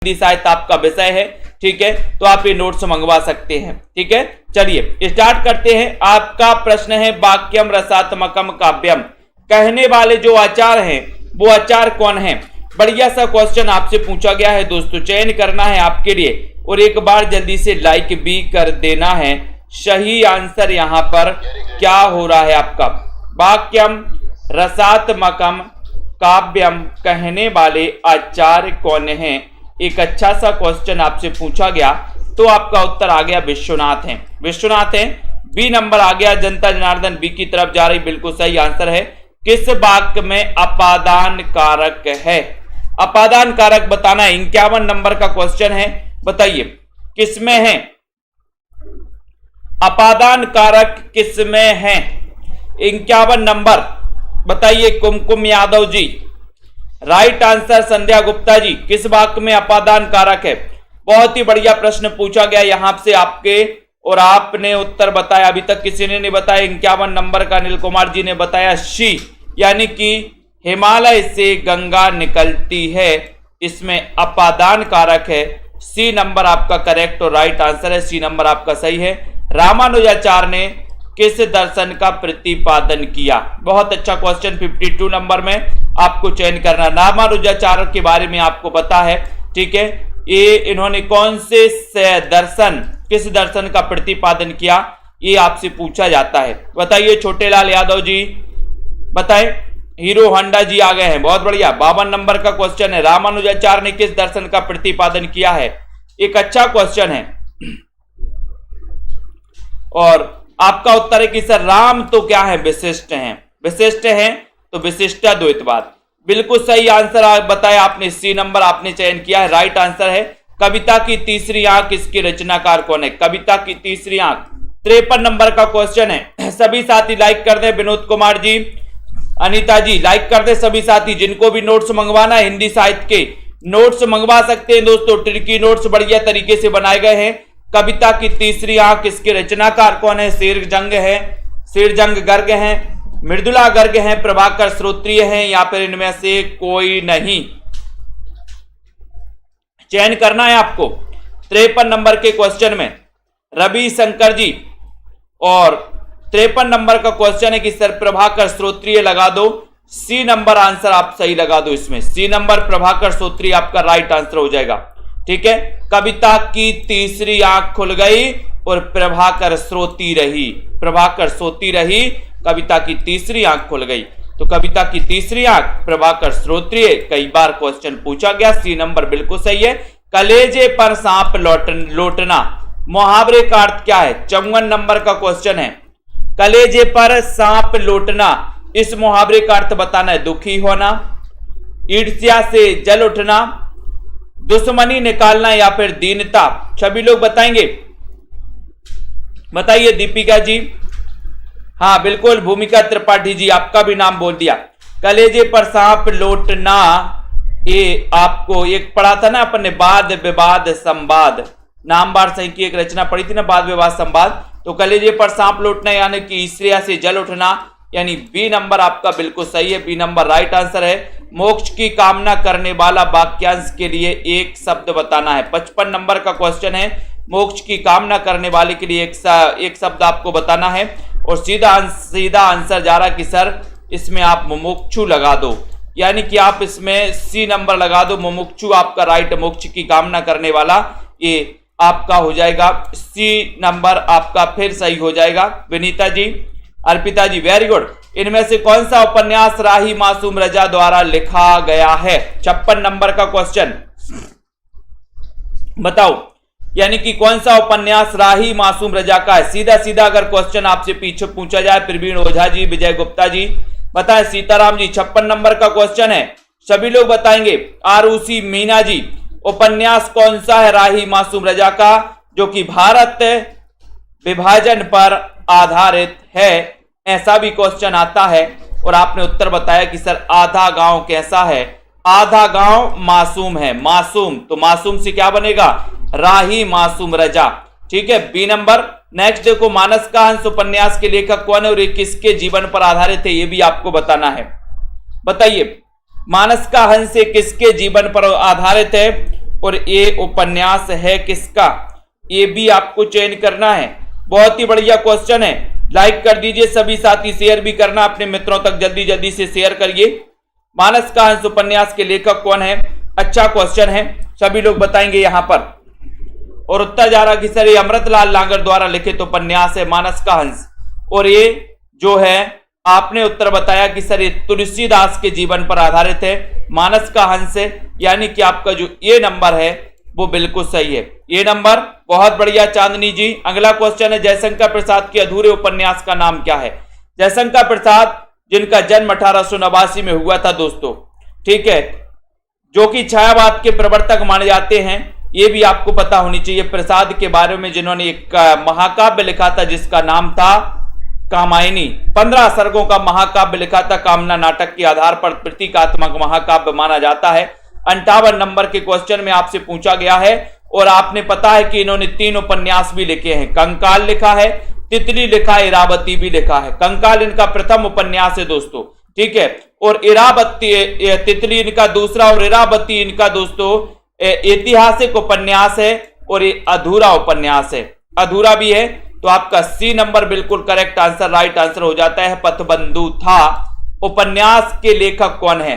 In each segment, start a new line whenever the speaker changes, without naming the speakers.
हिंदी साहित्य आपका विषय है, ठीक है, तो आप ये नोट्स मंगवा सकते हैं, ठीक है। चलिए स्टार्ट करते हैं। आपका प्रश्न है वाक्यम रसात्मकम काव्यम, कहने वाले जो आचार हैं वो आचार कौन है। बढ़िया सा क्वेश्चन आपसे पूछा गया है दोस्तों, चयन करना है आपके लिए और एक बार जल्दी से लाइक भी कर देना है। सही आंसर यहां पर क्या हो रहा है आपका, वाक्यम रसात्मकम काव्यम, कहने वाले आचार्य कौन है। एक अच्छा सा क्वेश्चन आपसे पूछा गया तो आपका उत्तर आ गया विश्वनाथ हैं, विश्वनाथ हैं। बी नंबर आ गया, जनता जनार्दन बी की तरफ जा रही, बिल्कुल सही आंसर है। किस वाक्य में अपादान कारक है, अपादान कारक बताना है। 51 नंबर का क्वेश्चन है, बताइए किसमें है अपादान कारक, किसमें है। 51 नंबर बताइए कुमकुम यादव जी। राइट आंसर संध्या गुप्ता जी, किस वाक्य में अपादान कारक है। बहुत ही बढ़िया प्रश्न पूछा गया यहां से आपके और आपने उत्तर बताया, अभी तक किसी ने नहीं बताया। 51 नंबर का अनिल कुमार जी ने बताया शी, यानी कि हिमालय से गंगा निकलती है, इसमें अपादान कारक है। सी नंबर आपका करेक्ट और राइट आंसर है, सी नंबर आपका सही है। रामानुजाचार्य ने किस दर्शन का प्रतिपादन किया, बहुत अच्छा क्वेश्चन। 52 नंबर में आपको चयन करना। रामानुजाचार्य के बारे में आपको पता है, ठीक है, ये इन्होंने कौन से दर्शन, किस दर्शन का प्रतिपादन किया, ये आपसे पूछा जाता है। बताइए छोटेलाल यादव जी, बताएं। हीरो होंडा जी आ गए हैं, बहुत बढ़िया। 52 नंबर का क्वेश्चन है, रामानुजाचार्य ने किस दर्शन का प्रतिपादन किया है। एक अच्छा क्वेश्चन है और आपका उत्तर है कि सर राम तो क्या है, विशिष्ट हैं, विशिष्ट हैं तो विशिष्टाद्वैतवाद, बिल्कुल सही आंसर बताया आपने। सी नंबर आपने चयन किया है, राइट आंसर है। कविता की तीसरी आंख इसके रचनाकार कौन है, कविता की तीसरी आंख। 53 नंबर का क्वेश्चन है, सभी साथी लाइक कर दें। विनोद कुमार जी, अनीता जी लाइक कर दे सभी साथी। जिनको भी नोट्स मंगवाना है हिंदी साहित्य के नोट्स मंगवा सकते हैं दोस्तों, ट्रिकी नोट्स बढ़िया तरीके से बनाए गए हैं। कविता की तीसरी आंख इसके रचनाकार कौन है। शेरजंग है, शेरजंग गर्ग हैं, मृदुला गर्ग हैं, प्रभाकर श्रोत्रिय हैं, या फिर इनमें से कोई नहीं। चयन करना है आपको। 53 नंबर के क्वेश्चन में रवि शंकर जी, और 53 नंबर का क्वेश्चन है कि सर प्रभाकर श्रोत्रिय लगा दो। सी नंबर आंसर आप सही लगा दो इसमें, सी नंबर प्रभाकर श्रोत्रिय आपका राइट आंसर हो जाएगा, ठीक है। कविता की तीसरी आंख खुल गई और प्रभाकर श्रोती रही, प्रभाकर सोती रही, कविता की तीसरी आंख खुल गई। तो कविता की तीसरी आंख प्रभाकर श्रोत्रिय, कई बार क्वेश्चन पूछा गया, सी नंबर बिल्कुल सही है। कलेजे पर सांप लौटना, मुहावरे का अर्थ क्या है। 54 नंबर का क्वेश्चन है, कलेजे पर सांप लौटना, इस मुहावरे का अर्थ बताना है। दुखी होना, ईर्ष्या से जल उठना, दुश्मनी निकालना, या फिर दीनता। सभी लोग बताएंगे, बताइए। दीपिका जी, हाँ बिल्कुल। भूमिका त्रिपाठी जी, आपका भी नाम बोल दिया। कलेजे पर सांप लौटना, ये आपको एक पढ़ा था ना अपन ने, वाद विवाद संवाद, नामवार सही की एक रचना पढ़ी थी ना, वाद विवाद संवाद। तो कलेजे पर सांप लौटना यानी कि ईर्ष्या से जल उठना, यानी बी नंबर आपका बिल्कुल सही है, बी नंबर राइट आंसर है। मोक्ष की कामना करने वाला वाक्यांश के लिए एक शब्द बताना है। 55 नंबर का क्वेश्चन है, मोक्ष की कामना करने वाले के लिए एक शब्द आपको बताना है। और सीधा आंसर जा रहा कि सर इसमें आप मुमुक्षु लगा दो, यानी कि आप इसमें सी नंबर लगा दो, मुमुक्षु आपका राइट, मोक्ष की कामना करने वाला, ये आपका हो जाएगा सी नंबर आपका फिर सही हो जाएगा। विनीता जी, अर्पिता जी, वेरी गुड। इनमें से कौन सा उपन्यास राही मासूम रजा द्वारा लिखा गया है। 56 नंबर का क्वेश्चन बताओ, यानी कि कौन सा उपन्यास राही मासूम रजा का है। सीधा सीधा अगर क्वेश्चन आपसे पीछे पूछा जाए, प्रवीण ओझा जी, विजय गुप्ता जी बताएं। सीताराम जी, 56 नंबर का क्वेश्चन है, सभी लोग बताएंगे। आरुषि मीना जी, उपन्यास कौन सा है राही मासूम रजा का जो कि भारत विभाजन पर आधारित है। ऐसा भी क्वेश्चन आता है और आपने उत्तर बताया कि सर आधा गांव कैसा है, आधा गांव मासूम है। मासूम, तो मासूम से क्या बनेगा, राही मासूम रजा, ठीक है, बी नंबर। नेक्स्ट देखो, मानस का हंस उपन्यास के लेखक कौन है और ये किसके जीवन पर आधारित है, ये भी आपको बताना है। बताइए, मानस का हंस किसके जीवन पर आधारित है। और ये उपन्यास है किसका, ये भी आपको चयन करना है। बहुत ही बढ़िया क्वेश्चन है, लाइक कर दीजिए सभी साथी, शेयर भी करना अपने मित्रों तक, जल्दी जल्दी से शेयर करिए। मानस का हंस उपन्यास के लेखक कौन है, अच्छा क्वेश्चन है, सभी लोग बताएंगे यहां पर। और उत्तर जा रहा कि सर ये अमृतलाल लांगर द्वारा लिखित उपन्यास है मानस का हंस, और ये जो है आपने उत्तर बताया कि सर ये तुलसीदास के जीवन पर आधारित है, मानस का हंस है, यानी कि आपका जो ये नंबर है वो बिल्कुल सही है, ये नंबर। बहुत बढ़िया चांदनी जी। अगला क्वेश्चन है, जयशंकर प्रसाद के अधूरे उपन्यास का नाम क्या है। जयशंकर प्रसाद जिनका जन्म 1889 में हुआ था दोस्तों, ठीक है, जो कि छायावाद के प्रवर्तक माने जाते हैं, ये भी आपको पता होनी चाहिए। प्रसाद के बारे में जिन्होंने एक महाकाव्य लिखा था जिसका नाम था कामायनी, 15 सर्गों का महाकाव्य लिखा था, कामना नाटक के आधार पर प्रतीकात्मक महाकाव्य माना जाता है। 58 नंबर के क्वेश्चन में आपसे पूछा गया है, और आपने पता है कि इन्होंने 3 उपन्यास भी लिखे हैं, कंकाल लिखा है, तितली लिखा है, इरावती भी लिखा है। कंकाल इनका प्रथम उपन्यास है दोस्तों, ठीक है, और इरावती तितली इनका दूसरा, और इरावती इनका दोस्तों ऐतिहासिक उपन्यास है, और ये अधूरा उपन्यास है, अधूरा भी है। तो आपका सी नंबर बिल्कुल करेक्ट आंसर, राइट आंसर हो जाता है। पथबंधु था उपन्यास के लेखक कौन है।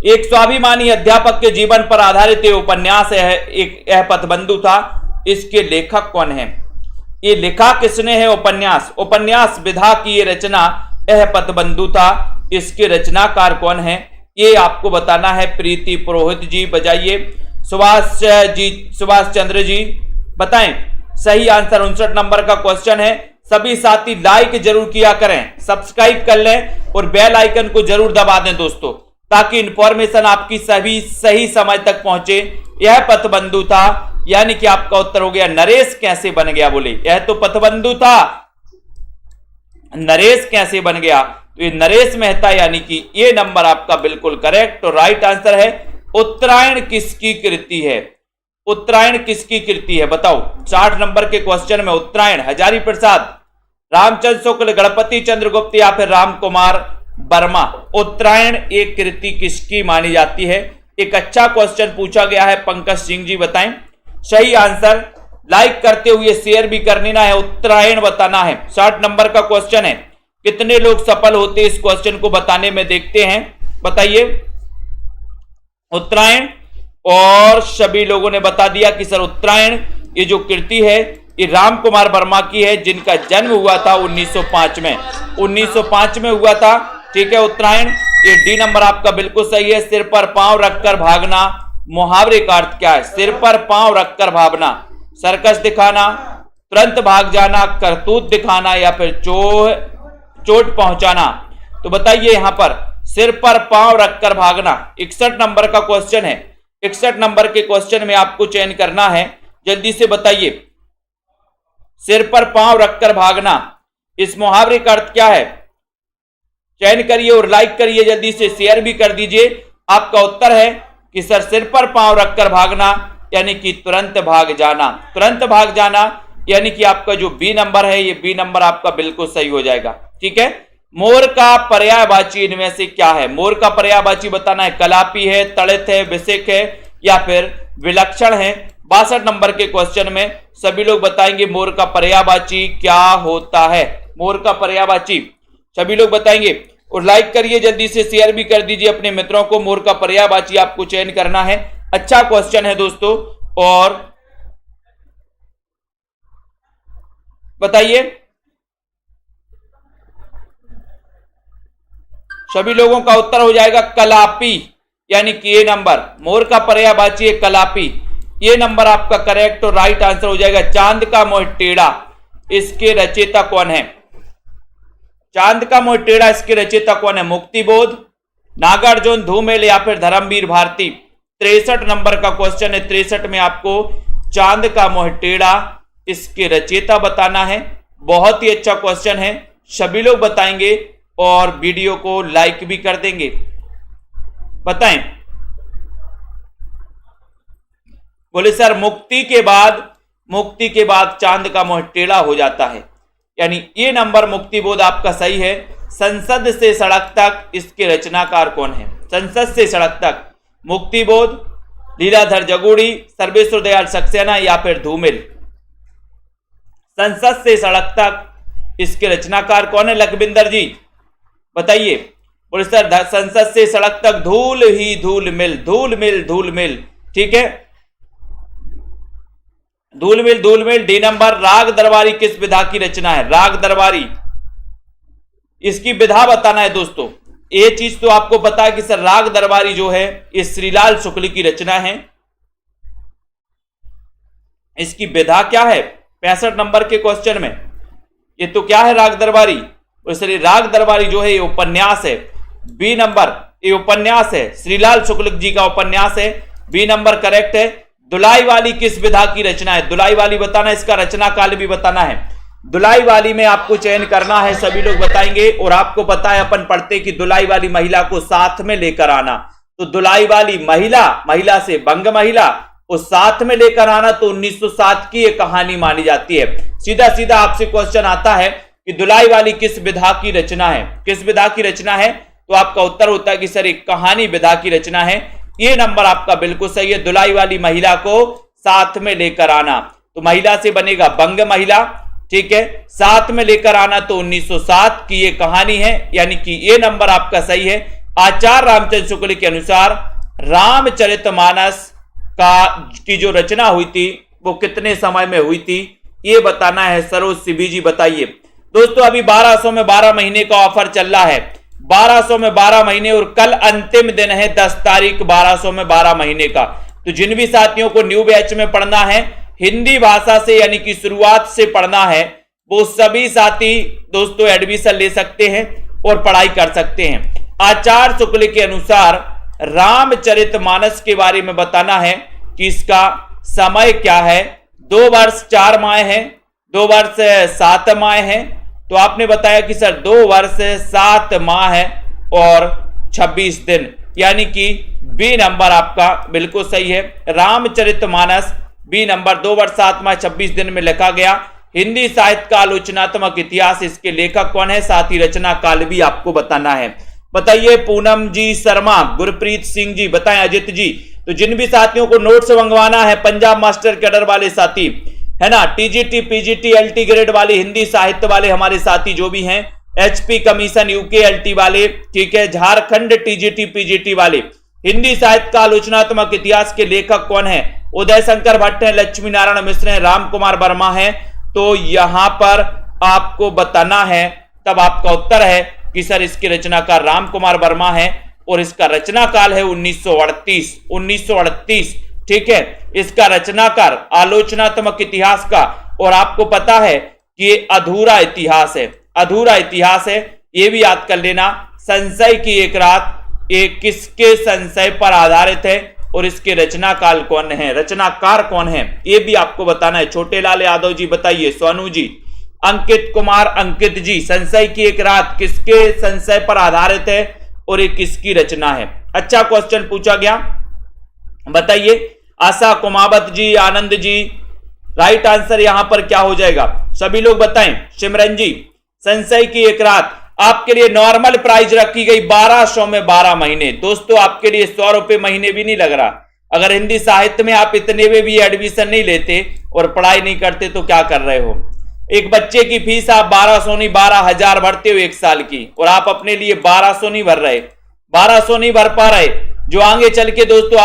एक स्वाभिमानी अध्यापक के जीवन पर आधारित ये उपन्यास है, एक यह पथबंधु था, इसके लेखक कौन है, ये लिखा किसने है उपन्यास, उपन्यास विधा की ये रचना यह पथबंधु था, इसके रचनाकार कौन है, ये आपको बताना है। प्रीति पुरोहित जी बजाइए, सुभाष चंद्र जी बताएं सही आंसर। 59 नंबर का क्वेश्चन है। सभी साथी लाइक जरूर किया करें, सब्सक्राइब कर लें और बेल आइकन को जरूर दबा दें दोस्तों, ताकि इंफॉर्मेशन आपकी सही समय तक पहुंचे। यह पथबंधु था, यानी कि आपका उत्तर हो गया नरेश कैसे बन गया। बोले यह तो पथबंधु था, नरेश कैसे बन गया, तो ये नरेश मेहता, यानी कि ये नंबर आपका बिल्कुल करेक्ट और राइट आंसर है। उत्तरायण किसकी कृति है, उत्तरायण किसकी कृति है बताओ। 60 नंबर के क्वेश्चन में उत्तरायण हजारी प्रसाद, रामचंद्र शुक्ल, गणपति चंद्रगुप्त या फिर राम कुमार वर्मा, उत्तरायण एक कृति किसकी मानी जाती है। एक अच्छा क्वेश्चन पूछा गया है, पंकज सिंह जी बताएं सही आंसर। लाइक करते हुए शेयर भी करना है, उत्तरायण बताना है। 60 नंबर का क्वेश्चन है, कितने लोग सफल होते इस क्वेश्चन को बताने में, देखते हैं, बताइए। उत्तरायण, और सभी लोगों ने बता दिया कि सर उत्तरायण ये जो कृति है ये राम कुमार वर्मा की है, जिनका जन्म हुआ था 1905 में, 1905 में हुआ था, ठीक है। उत्तरायण ये डी नंबर आपका बिल्कुल सही है। सिर पर पांव रखकर भागना, मुहावरे का अर्थ क्या है। सिर पर पांव रखकर भागना, सर्कस दिखाना, तुरंत भाग जाना, करतूत दिखाना या फिर चोट पहुंचाना। तो बताइए यहां पर सिर पर पांव रखकर भागना। 61 नंबर का क्वेश्चन है, 61 नंबर के क्वेश्चन में आपको चयन करना है, जल्दी से बताइए। सिर पर पांव रखकर भागना, इस मुहावरे का अर्थ क्या है, चयन करिए और लाइक करिए, जल्दी से शेयर भी कर दीजिए। आपका उत्तर है कि सर सिर पर पांव रखकर भागना यानी कि तुरंत भाग जाना, तुरंत भाग जाना, यानी कि आपका जो बी नंबर है ये बी नंबर आपका बिल्कुल सही हो जाएगा, ठीक है। मोर का पर्यायवाची इनमें से क्या है, मोर का पर्यायवाची बताना है। कलापी है, तड़ित है, विशिक है या फिर विलक्षण है। 62 नंबर के क्वेश्चन में सभी लोग बताएंगे मोर का पर्यायवाची क्या होता है, मोर का पर्यायवाची सभी लोग बताएंगे। और लाइक करिए, जल्दी से शेयर भी कर दीजिए अपने मित्रों को। मोर का पर्यायवाची आपको चयन करना है। अच्छा क्वेश्चन है दोस्तों, और बताइए सभी लोगों का उत्तर हो जाएगा कलापी, यानी कि ये नंबर मोर का पर्यायवाची है कलापी, ये नंबर आपका करेक्ट और राइट आंसर हो जाएगा। चांद का मोह टेढ़ा, इसके रचयिता कौन है, चांद का मोह टेढ़ा इसके रचयिता कौन है। मुक्तिबोध, नागार्जुन, धूमेल या फिर धर्मवीर भारती। 63 नंबर का क्वेश्चन है, 63 में आपको चांद का मोह टेढ़ा इसके रचयिता बताना है। बहुत ही अच्छा क्वेश्चन है, सभी लोग बताएंगे और वीडियो को लाइक भी कर देंगे। बताएं, बोले सर मुक्ति के बाद चांद का मोह टेढ़ा हो जाता है, यानी ये नंबर मुक्तिबोध आपका सही है। संसद से सड़क तक इसके रचनाकार कौन है, संसद से सड़क तक मुक्तिबोध, लीलाधर जगूड़ी, सर्वेश्वर दयाल सक्सेना या फिर धूमिल। संसद से सड़क तक, इसके रचनाकार कौन है? लखविंदर जी, बताइए। और सर संसद से सड़क तक धूल ही धूल मिल, धूल मिल धूल मिल, ठीक है, धूल मिल धूल मिल। डी नंबर, राग दरबारी किस विधा की रचना है? राग दरबारी, इसकी विधा बताना है दोस्तों। ये चीज तो आपको पता है कि सर राग दरबारी जो है ये श्रीलाल शुक्ल की रचना है। इसकी विधा क्या है 65 नंबर के क्वेश्चन में? ये तो क्या है राग दरबारी? सर राग दरबारी जो है ये उपन्यास है। बी नंबर, ये उपन्यास है, श्रीलाल शुक्ल जी का उपन्यास है। बी नंबर करेक्ट है। दुलाई वाली किस विधा की रचना है? दुलाई वाली बताना, इसका रचना काल भी बताना है। दुलाई वाली में आपको चयन करना है, सभी लोग बताएंगे। और आपको पता है अपन पढ़ते कि दुलाई वाली महिला को साथ में लेकर आना, तो दुलाई वाली महिला, महिला से बंग महिला, उस साथ में लेकर आना, तो 1907 की एक कहानी मानी जाती है। सीधा सीधा आपसे क्वेश्चन आता है कि दुलाई वाली किस विधा की रचना है? किस विधा की रचना है? तो आपका उत्तर होता है कि सर एक कहानी विधा की रचना है। ये नंबर आपका बिल्कुल सही है। दुलाई वाली महिला को साथ में लेकर आना, तो महिला से बनेगा बंग महिला, ठीक है, साथ में लेकर आना, तो 1907 की ये कहानी है, यानी कि ये नंबर आपका सही है। आचार्य रामचंद्र शुक्ल के अनुसार रामचरितमानस की जो रचना हुई थी वो कितने समय में हुई थी, ये बताना है। सरोज सिभी जी, बताइए। दोस्तों अभी 1200 में 12 महीने का ऑफर चल रहा है, 1200 में 12 महीने, और कल अंतिम दिन है 10 तारीख 1200 में 12 महीने का। तो जिन भी साथियों को न्यू बैच में पढ़ना है, हिंदी भाषा से यानी कि शुरुआत से पढ़ना है, वो सभी साथी दोस्तों एडमिशन ले सकते हैं और पढ़ाई कर सकते हैं। आचार्य शुक्ल के अनुसार रामचरितमानस के बारे में बताना है कि इसका समय क्या है। 2 वर्ष 4 माह है, 2 वर्ष 7 माह है। तो आपने बताया कि सर 2 वर्ष 7 माह है और 26 दिन, यानी कि बी नंबर आपका बिल्कुल सही है। रामचरितमानस बी नंबर, 2 वर्ष 7 माह 26 दिन में लिखा गया। हिंदी साहित्य का आलोचनात्मक इतिहास, इसके लेखक कौन है? साथ ही रचना काल भी आपको बताना है। बताइए। पूनम जी शर्मा, गुरप्रीत सिंह जी, बताएं। अजित जी। तो जिन भी साथियों को नोट्स मंगवाना है, पंजाब मास्टर कैडर वाले साथी है ना, टीजीटी पीजीटी एलटी ग्रेड वाले, हिंदी साहित्य वाले हमारे साथी जो भी हैं, एचपी कमीशन यूके एलटी वाले, ठीक है, झारखंड टीजीटी पीजीटी वाले, हिंदी साहित्य का आलोचनात्मक इतिहास के लेखक कौन है? उदय शंकर भट्ट है, लक्ष्मी नारायण मिश्र है, राम कुमार वर्मा है। तो यहां पर आपको बताना है, तब आपका उत्तर है कि सर इसके रचनाकार राम कुमार वर्मा है और इसका रचना काल है 1938, 1938, ठीक है। इसका रचनाकार आलोचनात्मक इतिहास का, और आपको पता है कि ये अधूरा इतिहास है, अधूरा इतिहास है, ये भी याद कर लेना। संशय की एक रात, ये किसके संशय पर आधारित है और इसके रचना काल कौन है, रचनाकार कौन है, ये भी आपको बताना है। छोटे लाल यादव जी, बताइए। सोनू जी। अंकित कुमार, अंकित जी, संशय की एक रात किसके संशय पर आधारित है और ये किसकी रचना है? अच्छा क्वेश्चन पूछा गया, बताइए। आशा कुमावत जी, आनंद जी, राइट आंसर यहां पर क्या हो जाएगा? सभी लोग बताएं। सिमरन जी, संशय की एक रात आपके लिए नॉर्मल प्राइस रखी गई 1200 में 12 महीने। दोस्तों आपके लिए 100 रुपए महीने भी नहीं लग रहा। अगर हिंदी साहित्य में आप इतने में भी एडमिशन नहीं लेते और पढ़ाई नहीं करते तो क्या कर रहे हो? एक बच्चे की फीस आप 1200 नहीं 12,000 भरते हो 1 साल की, और आप अपने लिए 1200 नहीं भर रहे, 1200 नहीं भर पा रहे, जो आगे चल के दोस्तों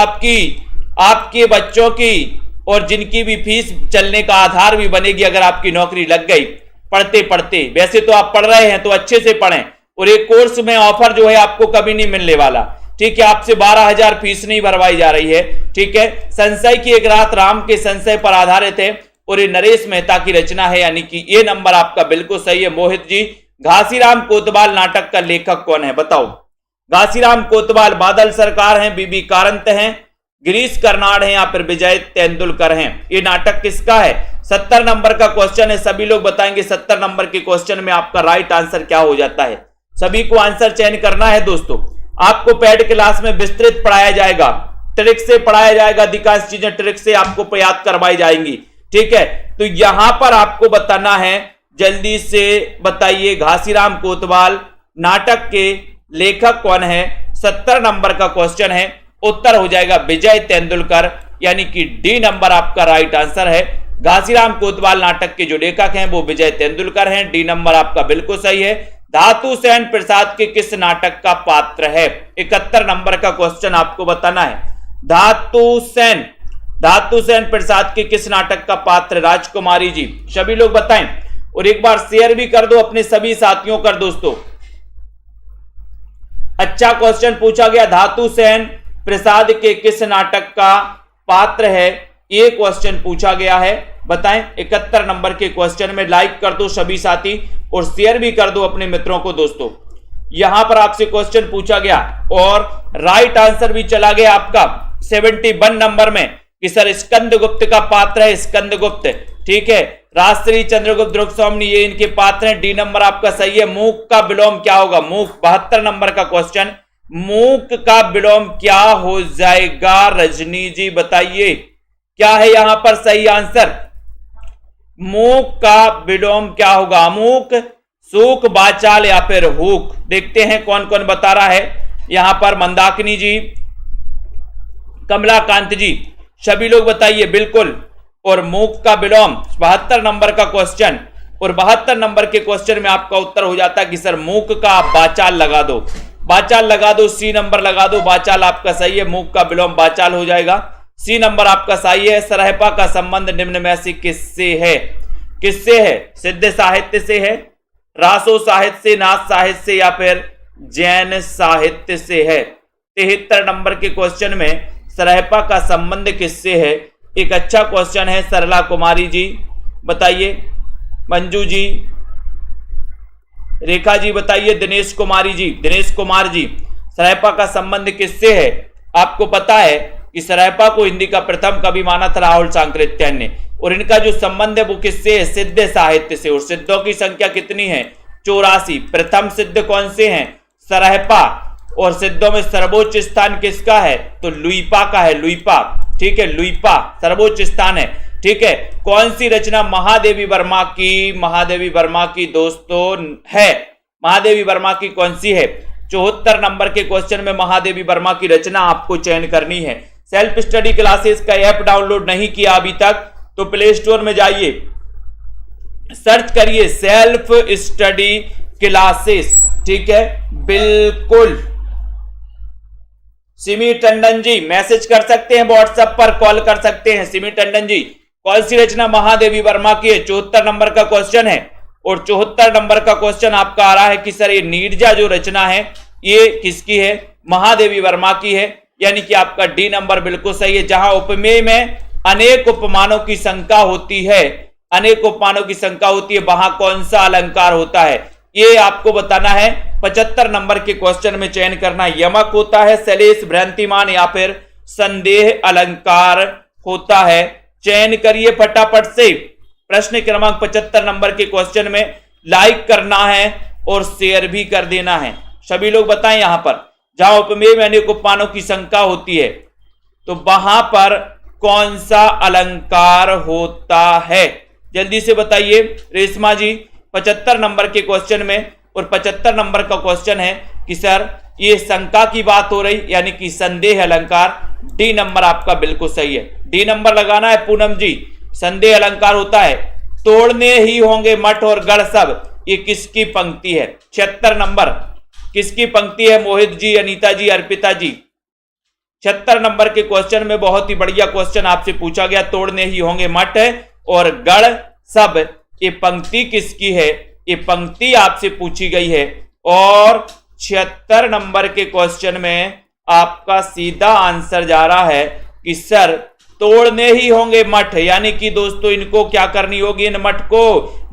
आपके बच्चों की और जिनकी भी फीस चलने का आधार भी बनेगी अगर आपकी नौकरी लग गई पढ़ते पढ़ते। वैसे तो आप पढ़ रहे हैं तो अच्छे से पढ़ें, और एक कोर्स में ऑफर जो है आपको कभी नहीं मिलने वाला, ठीक है। आपसे 12,000 फीस नहीं भरवाई जा रही है, ठीक है। संशय की एक रात राम के संशय पर आधारित है और ये नरेश मेहता की रचना है, यानी कि ये नंबर आपका बिल्कुल सही है। मोहित जी। घासीराम कोतवाल नाटक का लेखक कौन है? बताओ। घासीराम कोतवाल बादल सरकार हैं, बीबी कारंत हैं, गिरीश कर्नाड हैं या फिर विजय तेंदुलकर हैं। ये नाटक किसका है? 70 नंबर का क्वेश्चन है, सभी लोग बताएंगे 70 नंबर के क्वेश्चन में आपका राइट आंसर क्या हो जाता है। सभी को आंसर चयन करना है दोस्तों। आपको पेड क्लास में विस्तृत पढ़ाया जाएगा, ट्रिक से पढ़ाया जाएगा, अधिकांश चीजें ट्रिक से आपको याद करवाई जाएंगी, ठीक है। तो यहां पर आपको बताना है, जल्दी से बताइए। घासीराम कोतवाल नाटक के लेखक कौन है? 70 नंबर का क्वेश्चन है। उत्तर हो जाएगा विजय तेंदुलकर, यानी कि डी नंबर आपका राइट आंसर है। घासीराम कोतवाल नाटक के जो लेखक हैं वो विजय तेंदुलकर हैं। डी नंबर आपका बिल्कुल सही है। धातु सेन प्रसाद के किस नाटक का पात्र है? 71 नंबर का क्वेश्चन आपको बताना है। धातु सेन प्रसाद के किस नाटक का पात्र? राजकुमारी जी, सभी लोग बताएं और एक बार शेयर भी कर दो अपने सभी साथियों कर दोस्तों। अच्छा क्वेश्चन पूछा गया, धातु सेन प्रसाद के किस नाटक का पात्र है? ये क्वेश्चन पूछा गया है, बताएं। 71 नंबर के क्वेश्चन में लाइक कर दो सभी साथी और शेयर भी कर दो अपने मित्रों को दोस्तों। यहां पर आपसे क्वेश्चन पूछा गया और राइट आंसर भी चला गया आपका 71 नंबर में कि सर स्कंदगुप्त का पात्र है स्कंदगुप्त, ठीक है। राजश्री, चंद्रगुप्त, ध्रुवसौम्नी ये इनके पात्र हैं। डी नंबर आपका सही है। मूक का विलोम क्या होगा? मूक, 72 नंबर का क्वेश्चन, मूक का विलोम क्या हो जाएगा? रजनी जी बताइए क्या है यहां पर सही आंसर? मूक का विलोम क्या होगा? अमूक, सूक, बाचाल या फिर हुक। देखते हैं कौन कौन बता रहा है यहां पर। मंदाकिनी जी, कमलाकांत जी, सभी लोग बताइए बिल्कुल। और मूक का विलोम 72 नंबर का क्वेश्चन, और 72 नंबर के क्वेश्चन में आपका उत्तर हो जाता है कि सर मूक का आप बाचाल लगा दो, बाचाल लगा दो, सी नंबर लगा दो, बाचाल आपका सही है। मूक का विलोम बाचाल हो जाएगा, सी नंबर आपका सही है। सरहपा का संबंध निम्न में से किससे है? किससे है? सिद्ध साहित्य से है, रासो साहित्य से, नाथ साहित्य से या फिर जैन साहित्य से है? 73 नंबर के क्वेश्चन में सरहपा का संबंध किससे है? एक अच्छा क्वेश्चन है। सरला कुमारी जी बताइए, मंजू जी, रेखा जी बताइए, दिनेश कुमारी जी, दिनेश कुमार जी, सरहपा का संबंध किससे है? आपको पता है कि सरहपा को हिंदी का प्रथम कवि माना था राहुल सांकृत्यायन ने, और इनका जो संबंध है वो किससे है? सिद्ध साहित्य से। और सिद्धों की संख्या कितनी है? 84। प्रथम सिद्ध कौन से हैं? सरहपा। और सिद्धों में सर्वोच्च स्थान किसका है? तो लुइपा का है, लुइपा, ठीक है, लुइपा सर्वोच्च स्थान है, ठीक है। कौन सी रचना महादेवी वर्मा की? महादेवी वर्मा की दोस्तों है, महादेवी वर्मा की कौन सी है? 74 नंबर के क्वेश्चन में महादेवी वर्मा की रचना आपको चयन करनी है। सेल्फ स्टडी क्लासेस का ऐप डाउनलोड नहीं किया अभी तक तो प्ले स्टोर में जाइए, सर्च करिए सेल्फ स्टडी क्लासेस, ठीक है, बिल्कुल। सिमी टंडन जी मैसेज कर सकते हैं, व्हाट्सएप पर कॉल कर सकते हैं। सिमी टंडन जी, कौन सी रचना महादेवी वर्मा की है? 74 नंबर का क्वेश्चन है, और 74 नंबर का क्वेश्चन आपका आ रहा है कि सर ये नीरजा जो रचना है ये किसकी है? महादेवी वर्मा की है, यानी कि आपका डी नंबर बिल्कुल सही है। जहां उपमेय में अनेक उपमानों की शंका होती है, अनेक उपमानों की शंका होती है, वहां कौन सा अलंकार होता है? ये आपको बताना है। 75 नंबर के क्वेश्चन में चयन करना, यमक होता है, सलेश, भ्रांतिमान या फिर संदेह अलंकार होता है। चयन करिए फटाफट से। प्रश्न क्रमांक 75 नंबर के क्वेश्चन में लाइक करना है और शेयर भी कर देना है। सभी लोग बताएं यहां पर जहां उपमेय में अनेक उपमानों की शंका होती है तो वहां पर कौन सा अलंकार होता है? जल्दी से बताइए रेशमा जी। 75 नंबर के क्वेश्चन में, और 75 नंबर का क्वेश्चन है कि सर ये शंका की बात हो रही, यानी कि संदेह अलंकार। डी नंबर आपका बिल्कुल सही है, डी नंबर लगाना है पूनम जी। संदेह अलंकार होता है, तोड़ने ही होंगे मठ और गढ़ सब, ये किसकी पंक्ति है? 76 नंबर किसकी पंक्ति है? मोहित जी, अनीता जी, अर्पिता जी। 76 नंबर के क्वेश्चन में बहुत ही बढ़िया क्वेश्चन आपसे पूछा गया, तोड़ने ही होंगे मठ और गढ़ सब, ये पंक्ति किसकी है? ये पंक्ति आपसे पूछी गई है। और 76 नंबर के क्वेश्चन में आपका सीधा आंसर जा रहा है कि सर तोड़ने ही होंगे मठ, यानी कि दोस्तों इनको क्या करनी होगी? इन मठ को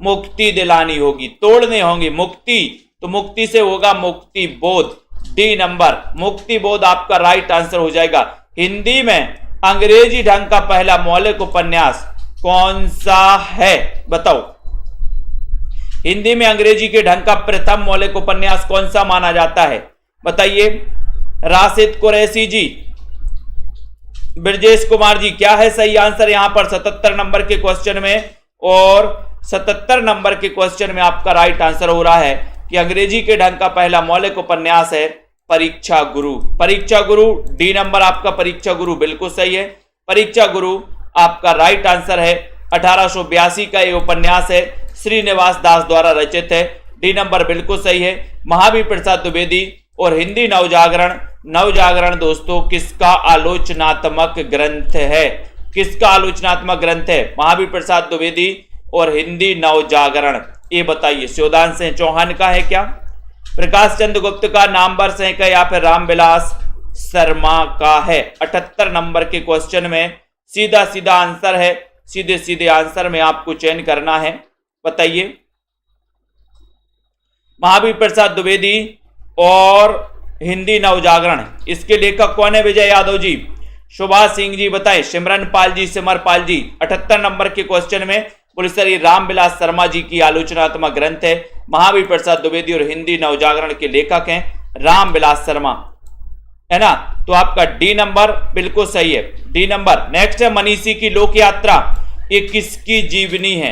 मुक्ति दिलानी होगी। तोड़ने होंगे मुक्ति, तो मुक्ति से होगा मुक्ति बोध। डी नंबर मुक्ति बोध आपका राइट आंसर हो जाएगा। हिंदी में अंग्रेजी ढंग का पहला मौलिक उपन्यास कौन सा है? बताओ। हिंदी में अंग्रेजी के ढंग का प्रथम मौलिक उपन्यास कौन सा माना जाता है? बताइए। राशिद कुरैशी जी, ब्रजेश कुमार जी, क्या है सही आंसर यहां पर 77 नंबर के क्वेश्चन में? और 77 नंबर के क्वेश्चन में आपका राइट आंसर हो रहा है कि अंग्रेजी के ढंग का पहला मौलिक उपन्यास है परीक्षा गुरु। परीक्षा गुरु डी नंबर आपका परीक्षा गुरु बिल्कुल सही है। परीक्षा गुरु आपका राइट आंसर है। 1882 का ये उपन्यास है, श्रीनिवास दास द्वारा रचित है। डी नंबर बिल्कुल सही है। महावीर प्रसाद द्विवेदी और हिंदी नवजागरण। नवजागरण दोस्तों किसका आलोचनात्मक ग्रंथ है? किसका आलोचनात्मक ग्रंथ है? महावीर प्रसाद द्विवेदी और हिंदी नवजागरण। ये बताइए शिवदान सिंह चौहान का है क्या, प्रकाश चंद्र गुप्त का, नामवर सिंह का, या फिर रामविलास शर्मा का है? 78 नंबर के क्वेश्चन में सीधा सीधा आंसर है, सीधे सीधे आंसर में आपको चयन करना है। बताइए महावीर प्रसाद द्विवेदी और हिंदी नवजागरण, इसके लेखक कौन है? विजय यादव जी, सुभाष सिंह जी बताएं, सिमरन पाल जी, सिमर पाल जी। 78 नंबर के क्वेश्चन में बोले सर ये रामविलास शर्मा जी की आलोचनात्मक ग्रंथ है। महावीर प्रसाद द्विवेदी और हिंदी नवजागरण के लेखक हैं रामविलास शर्मा, है ना? तो आपका डी नंबर बिल्कुल सही है, डी नंबर। नेक्स्ट है मनीषी की लोक यात्रा, ये किसकी जीवनी है?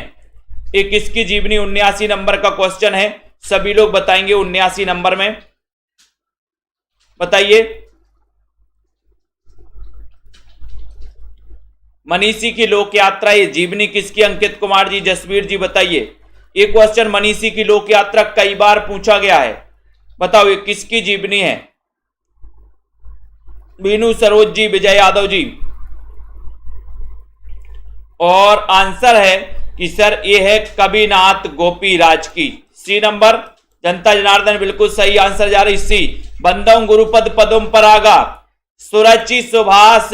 ये किसकी जीवनी? 79 नंबर का क्वेश्चन है, सभी लोग बताएंगे 79 नंबर में। बताइए मनीषी की लोक यात्रा ये जीवनी किसकी? अंकित कुमार जी, जसवीर जी बताइए। ये क्वेश्चन मनीषी की लोक यात्रा कई बार पूछा गया है, बताओ ये किसकी जीवनी है? बीनू सरोज जी, विजय यादव जी। और आंसर है कि सर ये है कविनाथ गोपीराज की। सी नंबर जनता जनार्दन बिल्कुल सही आंसर जा रही सी। बंदम गुरुपद पदम परागा, सुरचि सुभाष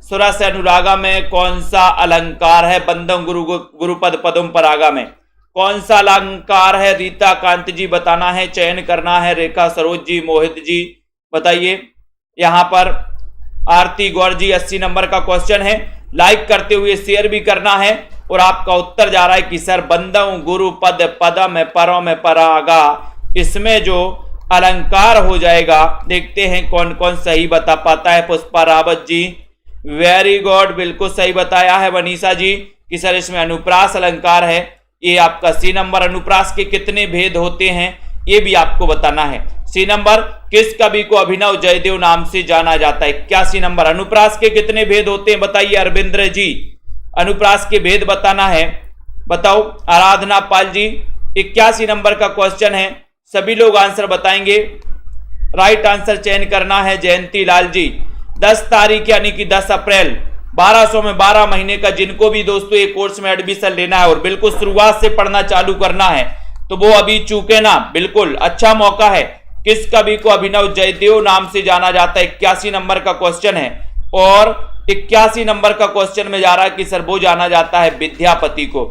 सुरस अनुरागा में कौन सा अलंकार है? बंदम गुरुपद पदम परागा में कौन सा अलंकार है? रीता कांत जी बताना है, चयन करना है। रेखा सरोज जी, मोहित जी बताइए। यहां पर आरती गौर जी 80 नंबर का क्वेश्चन है, लाइक करते हुए शेयर भी करना है। और आपका उत्तर जा रहा है कि सर बंदम गुरु पद पदम परों में परागा, इसमें जो अलंकार हो जाएगा। देखते हैं कौन कौन सही बता पाता है। पुष्पा रावत जी वेरी गुड, बिल्कुल सही बताया है। वनीसा जी कि सर इसमें अनुप्रास अलंकार है। ये आपका सी नंबर। अनुप्रास के कितने भेद होते हैं ये भी आपको बताना है। सी नंबर किस कवि को अभिनव जयदेव नाम से जाना जाता है? 81 नंबर। अनुप्रास के कितने भेद होते हैं बताइए अरविंद्र जी, अनुप्रास के भेद बताना है, बताओ। आराधना पाल जी 81 नंबर का क्वेश्चन है, सभी लोग आंसर बताएंगे। राइट आंसर चयन करना है। जयंती लाल जी 10 तारीख यानी कि 10 अप्रैल 1200 में 12 महीने का जिनको भी दोस्तों ये कोर्स में एडमिशन लेना है और बिल्कुल शुरुआत से पढ़ना चालू करना है तो वो अभी चूके ना, बिल्कुल अच्छा मौका है। किस कवि को अभिनव जयदेव नाम से जाना जाता है? 81 नंबर का क्वेश्चन है। और 81 नंबर का क्वेश्चन में जा रहा है कि सर वो जाना जाता है विद्यापति को।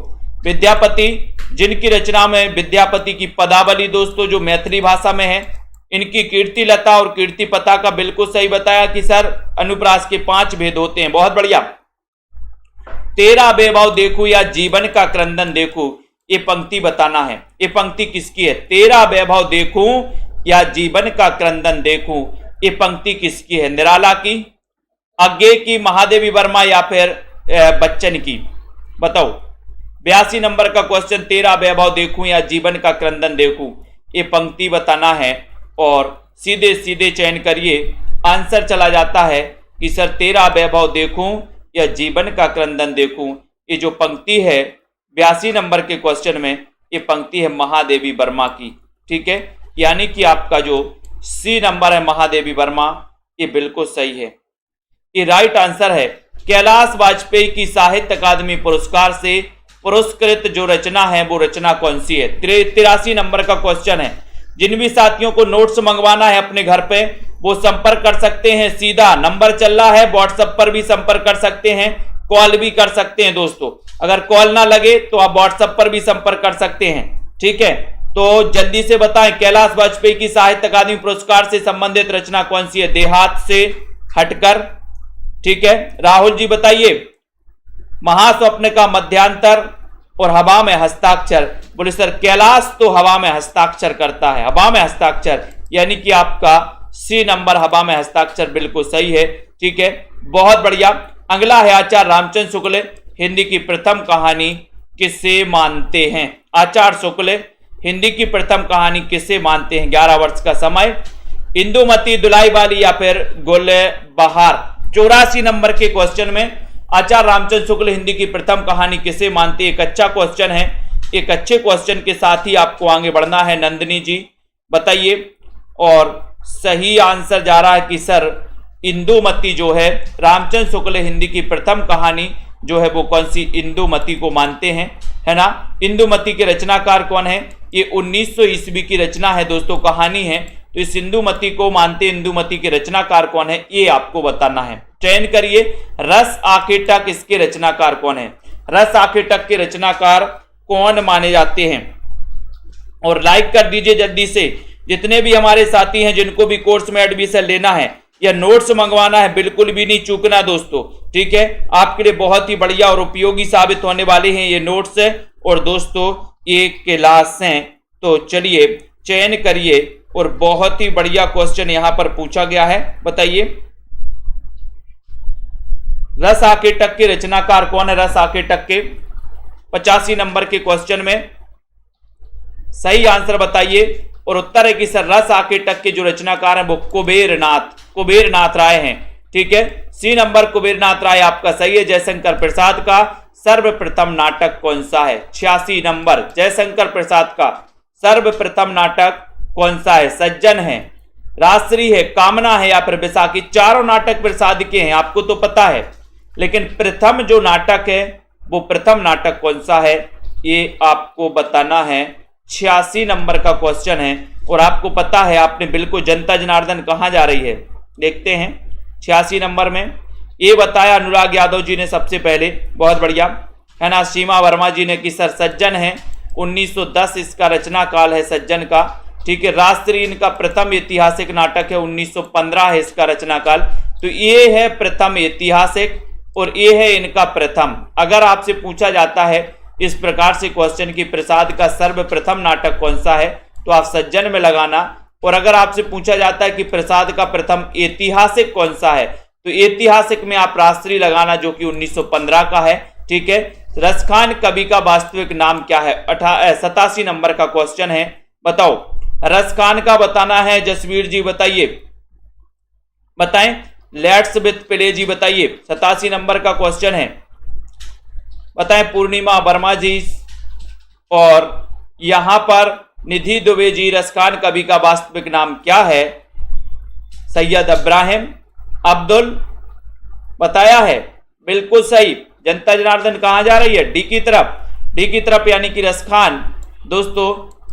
विद्यापति जिनकी रचना में विद्यापति की पदावली दोस्तों जो मैथिली भाषा में है, इनकी कीर्ति लता और कीर्ति पता का बिल्कुल सही बताया कि सर अनुप्रास के 5 भेद होते हैं। बहुत बढ़िया। तेरा वैभव देखूं या जीवन का क्रंदन देखूं, ये पंक्ति बताना है। ये पंक्ति किसकी है? तेरा वैभव देखूं या जीवन का क्रंदन देखूं, ये पंक्ति किसकी है? निराला की, आगे की, महादेवी वर्मा या फिर बच्चन की? बताओ। 82 नंबर का क्वेश्चन, तेरा वैभव देखूं या जीवन का क्रंदन देखूं, ये पंक्ति बताना है। और सीधे सीधे चयन करिए, आंसर चला जाता है कि सर तेरा वैभव देखूं या जीवन का क्रंदन देखूं। ये जो पंक्ति है 82 नंबर के क्वेश्चन में, ये पंक्ति है महादेवी वर्मा की। ठीक है, यानी कि आपका जो सी नंबर है महादेवी वर्मा, ये बिल्कुल सही है। ये राइट आंसर है। कैलाश वाजपेयी की साहित्य अकादमी पुरस्कार से पुरस्कृत जो रचना है वो रचना कौन सी है? 83 नंबर का क्वेश्चन है। जिन भी साथियों को नोट्स मंगवाना है अपने घर पे वो संपर्क कर सकते हैं। सीधा नंबर चल रहा है, व्हाट्सएप पर भी संपर्क कर सकते हैं, कॉल भी कर सकते हैं दोस्तों। अगर कॉल ना लगे तो आप व्हाट्सएप पर भी संपर्क कर सकते हैं। ठीक है, तो जल्दी से बताएं कैलाश वाजपेयी की साहित्य अकादमी पुरस्कार से संबंधित रचना कौन सी है? देहात से हटकर। ठीक है, राहुल जी बताइए। महास्वप्न का मध्यांतर और हवा में हस्ताक्षर। बोले सर कैलाश तो हवा में हस्ताक्षर करता है, हवा में हस्ताक्षर, यानी कि आपका सी नंबर हवा में हस्ताक्षर बिल्कुल सही है। ठीक है, बहुत बढ़िया। अगला है आचार्य रामचंद्र शुक्ल, हिंदी की प्रथम कहानी किसे मानते हैं? आचार्य शुक्ल हिंदी की प्रथम कहानी किसे मानते हैं? 11 वर्ष का समय। इंदुमती, दुलाई वाली या फिर गुलबहार। 84 नंबर के क्वेश्चन में आचार्य रामचंद्र शुक्ल हिंदी की प्रथम कहानी किसे मानते हैं? एक अच्छा क्वेश्चन है। एक अच्छे क्वेश्चन के साथ ही आपको आगे बढ़ना है। नंदिनी जी बताइए, और सही आंसर जा रहा है कि सर इंदुमती जो है रामचंद्र शुक्ल हिंदी की प्रथम कहानी जो है वो कौन सी? इंदुमती को मानते हैं, है ना। इंदुमती के रचनाकार कौन है? ये 1900 ईस्वी की रचना है दोस्तों, कहानी है। तो इस इंदुमती को मानते, इंदुमती के रचनाकार कौन है ये आपको बताना है। चयन करिए। रस आखेटक इसके रचनाकार कौन है? रस आखेटक के रचनाकार कौन माने जाते हैं? और लाइक कर दीजिए जल्दी से। जितने भी हमारे साथी हैं जिनको भी कोर्स में एडमिशन लेना है या नोट्स मंगवाना है, बिल्कुल भी नहीं चूकना दोस्तों, ठीक है। आपके लिए बहुत ही बढ़िया और उपयोगी साबित होने वाले हैं ये नोट्स है। और दोस्तों ये क्लास हैं, तो चलिए चयन करिए। और बहुत ही बढ़िया क्वेश्चन यहां पर पूछा गया है, बताइए रस आखेटक के रचनाकार कौन है? रस आखेटक के 85 नंबर के क्वेश्चन में सही आंसर बताइए। और उत्तर है कि सर रस आखेटक के जो रचनाकार हैं वो कुबेरनाथ राय हैं, ठीक है। सी नंबर कुबेरनाथ राय आपका सही है। जयशंकर प्रसाद का सर्वप्रथम नाटक कौन सा है? 86 नंबर जयशंकर प्रसाद का सर्वप्रथम नाटक कौन सा है? सज्जन है, राजश्री है, कामना है या फिर बैसाखी। चारों नाटक प्रसाद के हैं, आपको तो पता है, लेकिन प्रथम जो नाटक है वो प्रथम नाटक कौन सा है ये आपको बताना है। 86 नंबर का क्वेश्चन है। और आपको पता है, आपने बिल्कुल जनता जनार्दन कहां जा रही है देखते हैं। 86 नंबर में ये बताया अनुराग यादव जी ने सबसे पहले, बहुत बढ़िया, है ना। सीमा वर्मा जी ने कि सर सज्जन है, 1910 इसका रचना काल है सज्जन का, ठीक है। राजश्री इनका प्रथम ऐतिहासिक नाटक है, 1915 है इसका रचना काल। तो ये है प्रथम ऐतिहासिक और ये है इनका प्रथम। अगर आपसे पूछा जाता है इस प्रकार से क्वेश्चन की प्रसाद का सर्वप्रथम नाटक कौन सा है, तो आप सज्जन में लगाना। और अगर आपसे पूछा जाता है कि प्रसाद का प्रथम ऐतिहासिक कौन सा है, तो ऐतिहासिक में आप राजश्री लगाना जो कि 1915 का है, ठीक है। रसखान कवि का वास्तविक नाम क्या है? 87 नंबर का क्वेश्चन है, बताओ रसखान का बताना है। जसवीर जी बताइए, बताएं। लेट्स विथ प्ले जी बताइए। 87 नंबर का क्वेश्चन है, बताएं। पूर्णिमा वर्मा जी और यहां पर निधि दुबे जी, रसखान कवि का वास्तविक नाम क्या है? सैयद इब्राहिम अब्दुल बताया है, बिल्कुल सही। जनता जनार्दन कहां जा रही है? डी की तरफ। डी की तरफ यानी कि रसखान। दोस्तों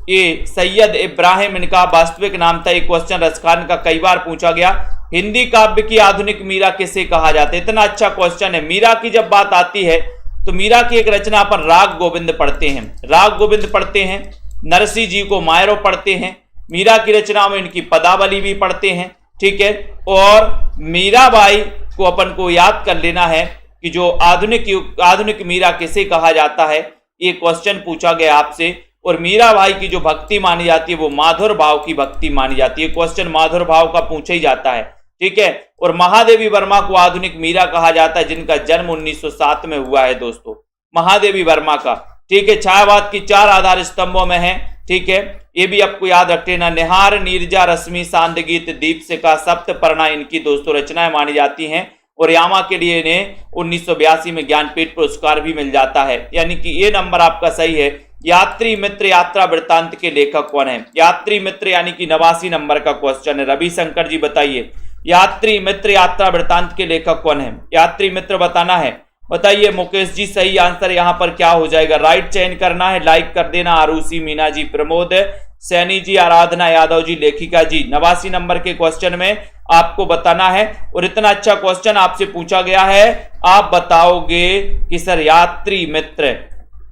ये सैयद इब्राहिम इनका वास्तविक नाम था। एक क्वेश्चन रसखान का कई बार पूछा गया। हिंदी काव्य की आधुनिक मीरा किसे कहा जाता है? इतना अच्छा क्वेश्चन है। मीरा की जब बात आती है तो मीरा की एक रचना पर राग गोविंद पढ़ते हैं, राग गोविंद पढ़ते हैं, नरसिंह जी को मायरो पढ़ते हैं, मीरा की रचना में इनकी पदावली भी पढ़ते हैं, ठीक है। और मीराबाई को अपन को याद कर लेना है कि जो आधुनिक मीरा किसे कहा जाता है, ये क्वेश्चन पूछा गया आपसे। और मीराबाई की जो भक्ति मानी जाती है वो माधुर भाव की भक्ति मानी जाती है। क्वेश्चन माधुर भाव का पूछा ही जाता है, ठीक है। और महादेवी वर्मा को आधुनिक मीरा कहा जाता है, जिनका जन्म 1907 में हुआ है दोस्तों, महादेवी वर्मा का, ठीक है। छायावाद की 4 आधार स्तंभों में है, ठीक है। ये भी आपको याद रख लेना। निहार, नीरजा, रश्मि, सांद गीत, दीपशिखा, सप्तपर्णा इनकी दोस्तों रचनाएं मानी जाती हैं। और यामा के लिए इन्हें 1982 में ज्ञानपीठ पुरस्कार भी मिल जाता है, यानी कि ये नंबर आपका सही है। यात्री मित्र यात्रा वृत्तांत के लेखक कौन है? यात्री मित्र यानी कि 89 नंबर का क्वेश्चन है। रविशंकर जी बताइए, यात्री मित्र यात्रा वृत्तांत के लेखक कौन है? यात्री मित्र बताना है, बताइए। मुकेश जी सही आंसर यहां पर क्या हो जाएगा? राइट चयन करना है, लाइक कर देना। आरुषि, मीना जी, प्रमोद, सैनी जी, आराधना यादव जी, लेखिका जी। 89 नंबर के क्वेश्चन में आपको बताना है। और इतना अच्छा क्वेश्चन आपसे पूछा गया है, आप बताओगे कि सर यात्री मित्र,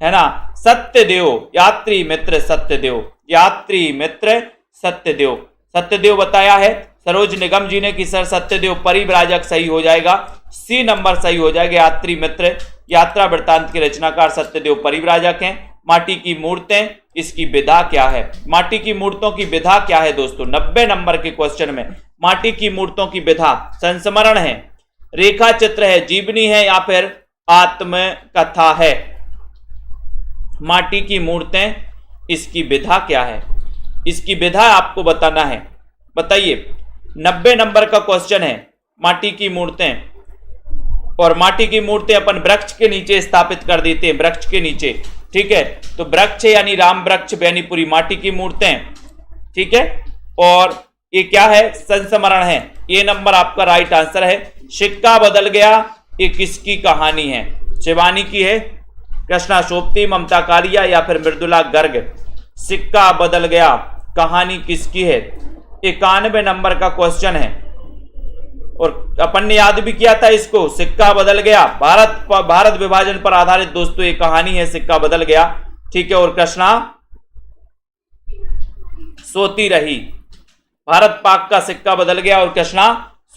है ना, सत्यदेव, यात्री मित्र सत्यदेव, यात्री मित्र सत्यदेव, सत्यदेव बताया है। सरोज निगम जी ने कि सर सत्यदेव परिव्राजक सही हो जाएगा, सी नंबर सही हो जाएगा। यात्री मित्र यात्रा वृत्तांत के रचनाकार सत्यदेव परिव्राजक हैं। माटी की मूर्तें, इसकी विधा क्या है? माटी की मूर्तों की विधा क्या है दोस्तों? 90 नंबर के क्वेश्चन में माटी की मूर्तों की विधा संस्मरण है, रेखा चित्र है, जीवनी है या फिर आत्मकथा है? माटी की मूर्तें, इसकी विधा क्या है? इसकी विधा आपको बताना है। बताइए 90 नंबर का क्वेश्चन है। माटी की मूर्तें, और माटी की मूर्तें अपन वृक्ष के नीचे स्थापित कर देते हैं, वृक्ष के नीचे, ठीक है। तो वृक्ष यानी राम वृक्ष बेनीपुरी, माटी की मूर्तें, ठीक है। और ये क्या है, संस्मरण है, ये नंबर आपका राइट आंसर है। सिक्का बदल गया, ये किसकी कहानी है? शिवानी की है, कृष्णा सोपती, ममता कालिया या फिर मृदुला गर्ग? सिक्का बदल गया कहानी किसकी है? 91 नंबर का क्वेश्चन है और अपन ने याद भी किया था इसको। सिक्का बदल गया, भारत विभाजन पर आधारित दोस्तों ये कहानी है, सिक्का बदल गया, ठीक है। और कृष्णा सोती रही, भारत पाक का सिक्का बदल गया और कृष्णा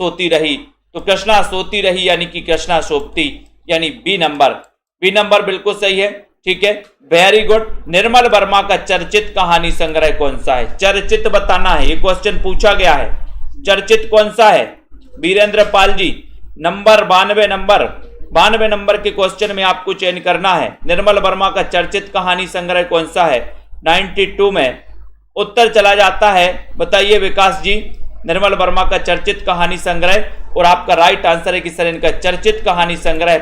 सोती रही। तो कृष्णा सोती रही यानी कि कृष्णा सोपती, यानी बी नंबर बिल्कुल सही है, ठीक है, वेरी गुड। निर्मल वर्मा का चर्चित कहानी संग्रह कौन सा है? चर्चित बताना है, ये क्वेश्चन पूछा गया है, चर्चित कौन सा है? वीरेंद्र पाल जी, नंबर 92 नंबर के क्वेश्चन में आपको चयन करना है। निर्मल वर्मा का चर्चित कहानी संग्रह कौन सा है? 92 में उत्तर चला जाता है। बताइए विकास जी, निर्मल वर्मा का चर्चित कहानी संग्रह, और आपका राइट आंसर है कि सर इनका चर्चित कहानी संग्रह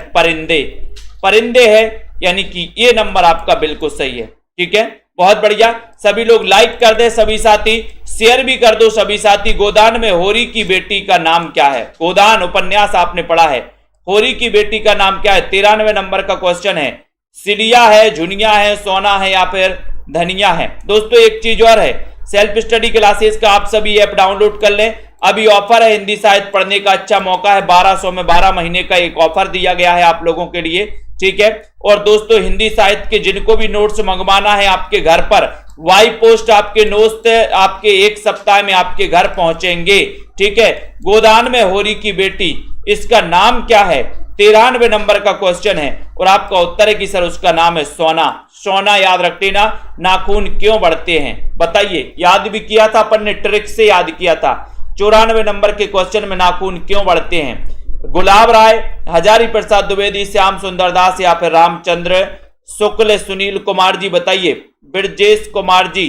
परिंदे है, यानी कि ये नंबर आपका बिल्कुल सही है, ठीक है। बहुत बढ़िया, सभी लोग लाइक कर दे, सभी साथी शेयर भी कर दो सभी साथी। गोदान में होरी की बेटी का नाम क्या है? गोदान उपन्यास आपने पढ़ा है, होरी की बेटी का नाम क्या है? 93 नंबर का क्वेश्चन है। सिलिया है, झुनिया है, सोना है या फिर धनिया है? दोस्तों एक चीज और है, सेल्फ स्टडी क्लासेस का आप सभी ऐप डाउनलोड कर लें, अभी ऑफर है, हिंदी साहित्य पढ़ने का अच्छा मौका है। 1200 में 12 महीने का एक ऑफर दिया गया है आप लोगों के लिए, ठीक है। और दोस्तों हिंदी साहित्य के जिनको भी नोट्स मंगवाना है आपके घर पर, वाई पोस्ट आपके नोट्स आपके 1 सप्ताह में आपके घर पहुंचेंगे, ठीक है। गोदान में होरी की बेटी, इसका नाम क्या है? 93 नंबर का क्वेश्चन है और आपका उत्तर है कि सर उसका नाम है सोना। सोना याद रख लेना। नाखून क्यों बढ़ते हैं? बताइए, याद भी किया था अपन ने, ट्रिक से याद किया था। 94 नंबर के क्वेश्चन में नाखून क्यों बढ़ते हैं? गुलाब राय, हजारी प्रसाद द्विवेदी, श्याम सुंदर दास या फिर रामचंद्र शुक्ल? सुनील कुमार जी बताइए। ब्रजेश कुमार जी,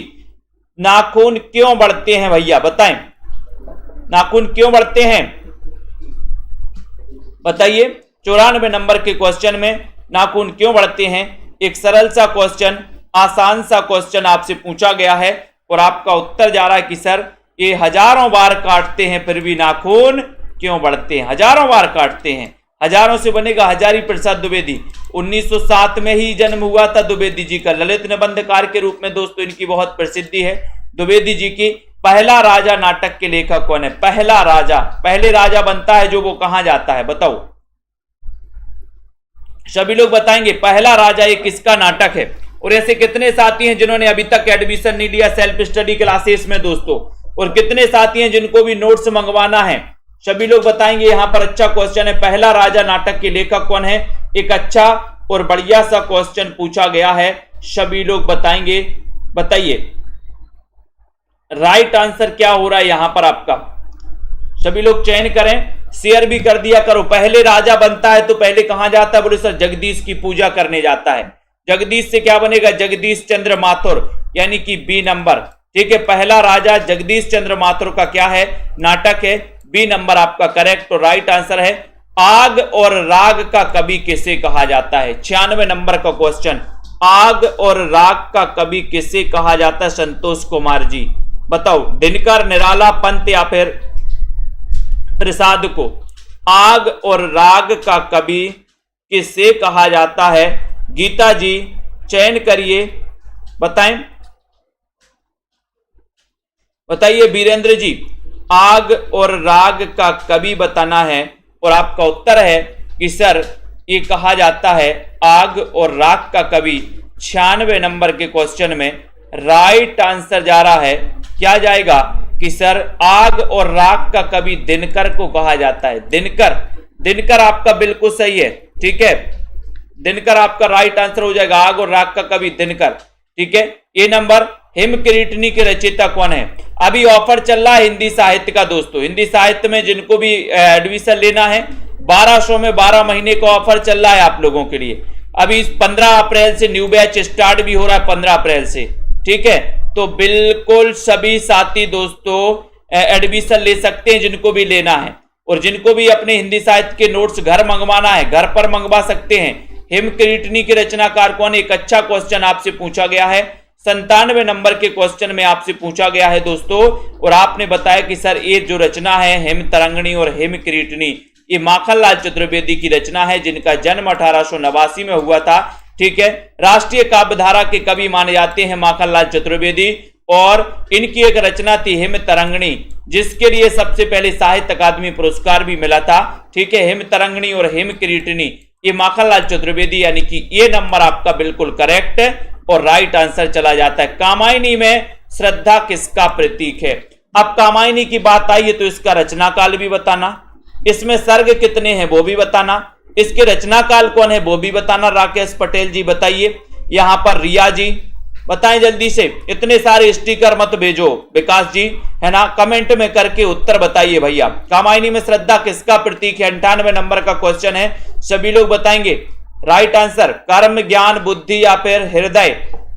नाखून क्यों बढ़ते हैं भैया बताएं, नाखून क्यों बढ़ते हैं बताइए। 94 नंबर के क्वेश्चन में नाखून क्यों बढ़ते हैं, एक सरल सा क्वेश्चन, आसान सा क्वेश्चन आपसे पूछा गया है और आपका उत्तर जा रहा है कि सर ये हजारों बार काटते हैं फिर भी नाखून क्यों बढ़ते हैं? हजारों बार काटते हैं, हजारों से बनेगा हजारी प्रसाद द्विवेदी। 1907 में ही जन्म हुआ था द्विवेदी जी का। ललित निबंधकार के रूप में दोस्तों इनकी बहुत प्रसिद्धि है द्विवेदी जी की। पहला राजा नाटक के लेखक कौन है? पहला राजा, पहले राजा बनता है जो वो कहां जाता है बताओ, सभी लोग बताएंगे। पहला राजा ये किसका नाटक है? और ऐसे कितने साथी हैं जिन्होंने अभी तक एडमिशन नहीं लिया सेल्फ स्टडी क्लासेस में दोस्तों, और कितने साथी हैं जिनको भी नोट्स मंगवाना है? सभी लोग बताएंगे। यहां पर अच्छा क्वेश्चन है, पहला राजा नाटक के लेखक कौन है? एक अच्छा और बढ़िया सा क्वेश्चन पूछा गया है, सभी लोग बताएंगे। बताइए राइट आंसर क्या हो रहा है यहां पर आपका, सभी लोग चयन करें, शेयर भी कर दिया करो। पहले राजा बनता है तो पहले कहां जाता है? बोले सर जगदीश की पूजा करने जाता है। जगदीश से क्या बनेगा? जगदीश चंद्र माथुर, यानी कि बी नंबर, ठीक है। पहला राजा जगदीश चंद्र माथुर का क्या है? नाटक है, बी नंबर आपका करेक्ट और राइट आंसर है। आग और राग का कवि किसे कहा जाता है? 96 नंबर का क्वेश्चन, आग और राग का कवि किसे कहा जाता है? संतोष कुमार जी बताओ। दिनकर, निराला, पंत या फिर प्रसाद को? आग और राग का कवि किसे कहा जाता है? गीता जी चयन करिए, बताएं, बताइए वीरेंद्र जी। आग और राग का कवि बताना है और आपका उत्तर है कि सर ये कहा जाता है आग और राग का कवि। 96 नंबर के क्वेश्चन में राइट आंसर जा रहा है, क्या जाएगा कि सर आग और राग का कवि दिनकर को कहा जाता है। दिनकर, दिनकर आपका बिल्कुल सही है, ठीक है। दिनकर आपका राइट आंसर हो जाएगा, आग और राग का कवि दिनकर, ठीक है। ये नंबर हिम किरीटनी के रचयिता कौन है? अभी ऑफर चल रहा है हिंदी साहित्य का दोस्तों, हिंदी साहित्य में जिनको भी एडमिशन लेना है 1200 में 12 महीने का ऑफर चल रहा है आप लोगों के लिए। अभी 15 अप्रैल से न्यू बैच स्टार्ट भी हो रहा है, 15 अप्रैल से, ठीक है। तो बिल्कुल सभी साथी दोस्तों एडमिशन ले सकते हैं जिनको भी लेना है, और जिनको भी अपने हिंदी साहित्य के नोट्स घर मंगवाना है घर पर मंगवा सकते हैं। हेमक्रीटनी के रचनाकार कौन? एक अच्छा क्वेश्चन आपसे पूछा गया है, 97 नंबर के क्वेश्चन में आपसे पूछा गया है दोस्तों। और आपने बताया कि सर ये जो रचना है हेमतरंगिणी और हेमक्रीटनी, ये माखनलाल चतुर्वेदी की रचना है, जिनका जन्म 1889 में हुआ था। ठीक है, राष्ट्रीय काव्यधारा के कवि माने जाते हैं माखनलाल चतुर्वेदी, और इनकी एक रचना थी हेमतरंगिणी, जिसके लिए सबसे पहले साहित्य अकादमी पुरस्कार भी मिला था। ठीक है, हेमतरंगिणी और हेमक्रीटनी, ये माखनलाल चतुर्वेदी, यानी कि ये नंबर आपका बिल्कुल करेक्ट और राइट आंसर चला जाता है। कामायनी में श्रद्धा किसका प्रतीक है? अब कामायनी की बात आई है तो इसका रचना काल भी बताना, इसमें सर्ग कितने हैं वो भी बताना, इसके रचना काल कौन है वो भी बताना। राकेश पटेल जी बताइए, यहां पर रिया जी बताएं जल्दी से, इतने सारे स्टिकर मत भेजो विकास जी, है ना, कमेंट में करके उत्तर बताइए भैया। कामायनी में श्रद्धा किसका प्रतीक है? 98 नंबर का क्वेश्चन है, सभी लोग बताएंगे राइट आंसर। कर्म, ज्ञान, बुद्धि या फिर हृदय?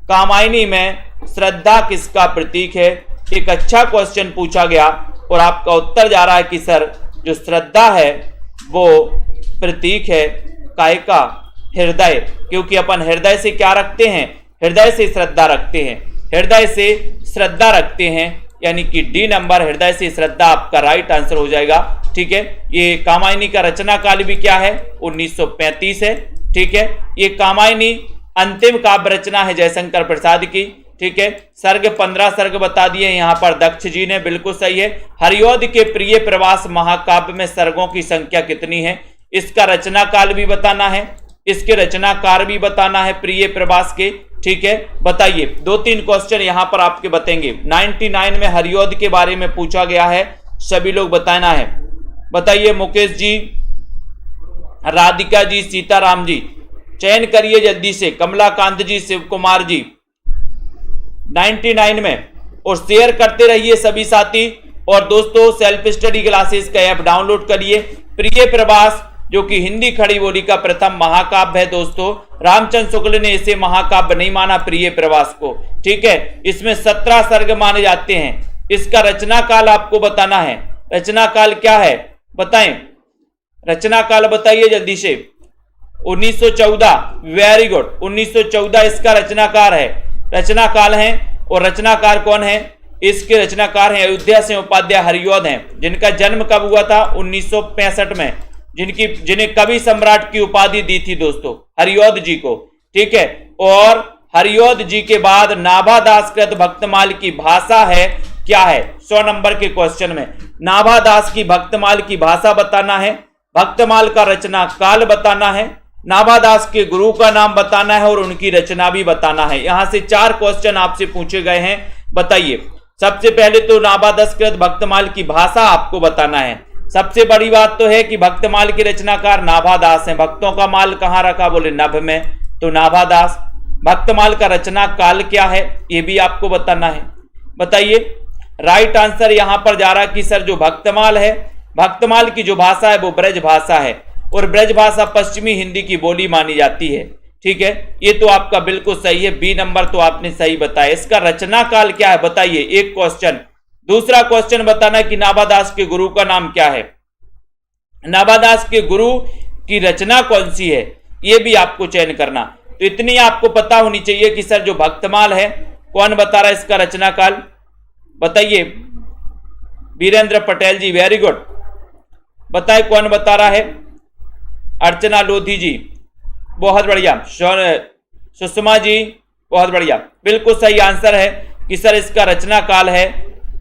कामायनी में श्रद्धा किसका प्रतीक है? एक अच्छा क्वेश्चन पूछा गया और आपका उत्तर जा रहा है कि सर जो श्रद्धा है वो प्रतीक है काय का? हृदय, क्योंकि अपन हृदय से क्या रखते हैं? हृदय से श्रद्धा रखते हैं, हृदय से श्रद्धा रखते हैं, यानी कि डी नंबर हृदय से श्रद्धा आपका राइट आंसर हो जाएगा। ठीक है, ये कामायनी का रचना काल भी क्या है? 1935 है। ठीक है, ये कामायनी अंतिम काव्य रचना है जयशंकर प्रसाद की। ठीक है, सर्ग 15 सर्ग बता दिए यहाँ पर दक्ष जी ने, बिल्कुल सही है। हरिऔध के प्रिय प्रवास महाकाव्य में सर्गों की संख्या कितनी है? इसका रचना काल भी बताना है, इसके रचनाकार भी बताना है प्रिय प्रवास के। ठीक है, बताइए, 2-3 क्वेश्चन यहां पर आपके बतेंगे। 99 में हरिऔध के बारे में पूछा गया है, सभी लोग बताना है। बताइए मुकेश जी, राधिका जी, सीताराम जी, चयन करिए जल्दी से, कमलाकांत जी, शिव कुमार जी, 99 में, और शेयर करते रहिए सभी साथी। और दोस्तों सेल्फ स्टडी क्लासेस का ऐप डाउनलोड करिए। प्रिय प्रवास जो कि हिंदी खड़ी बोली का प्रथम महाकाव्य है दोस्तों, रामचंद्र शुक्ल ने इसे महाकाव्य नहीं माना प्रिय प्रवास को। ठीक है, इसमें 17 सर्ग माने जाते हैं। इसका रचना काल आपको बताना है, रचना काल क्या है बताएं, रचना काल बताइए जल्दी से। 1914, वेरी गुड, 1914 इसका रचनाकार है, रचना काल है। और रचनाकार कौन है? इसके रचनाकार हैं अयोध्या से उपाध्याय हरिऔध हैं, जिनका जन्म कब हुआ था? 1965 में, जिन्हें कवि सम्राट की उपाधि दी थी दोस्तों, हरिऔध जी को। ठीक है, और हरिऔध जी के बाद नाभा दास कृत भक्तमाल की भाषा है क्या है? 100 नंबर के क्वेश्चन में नाभा दास की भक्तमाल की भाषा बताना है, भक्तमाल का रचना काल बताना है, नाभा दास के गुरु का नाम बताना है और उनकी रचना भी बताना है। यहां से 4 क्वेश्चन आपसे पूछे गए हैं, बताइए। सबसे पहले तो नाभा दास कृत भक्तमाल की भाषा आपको बताना है। सबसे बड़ी बात तो है कि भक्तमाल के रचनाकार नाभा दास हैं। भक्तों का माल कहां रखा? बोले नभ में, तो नाभा दास। भक्तमाल का रचना काल क्या है ये भी आपको बताना है। बताइए, राइट आंसर यहां पर जा रहा है कि सर जो भक्तमाल है, भक्तमाल की जो भाषा है वो ब्रज भाषा है, और ब्रज भाषा पश्चिमी हिंदी की बोली मानी जाती है। ठीक है, ये तो आपका बिल्कुल सही है, बी नंबर तो आपने सही बताया। इसका रचना काल क्या है बताइए, एक क्वेश्चन। दूसरा क्वेश्चन बताना कि नाभा दास के गुरु का नाम क्या है, नाभा दास के गुरु की रचना कौन सी है, यह भी आपको चयन करना। तो इतनी आपको पता होनी चाहिए कि सर जो भक्तमाल है, कौन बता रहा है इसका रचना काल बताइए। वीरेंद्र पटेल जी, वेरी गुड, बताए कौन बता रहा है? अर्चना लोधी जी, बहुत बढ़िया। सुषमा जी, बहुत बढ़िया, बिल्कुल सही आंसर है कि सर इसका रचना काल है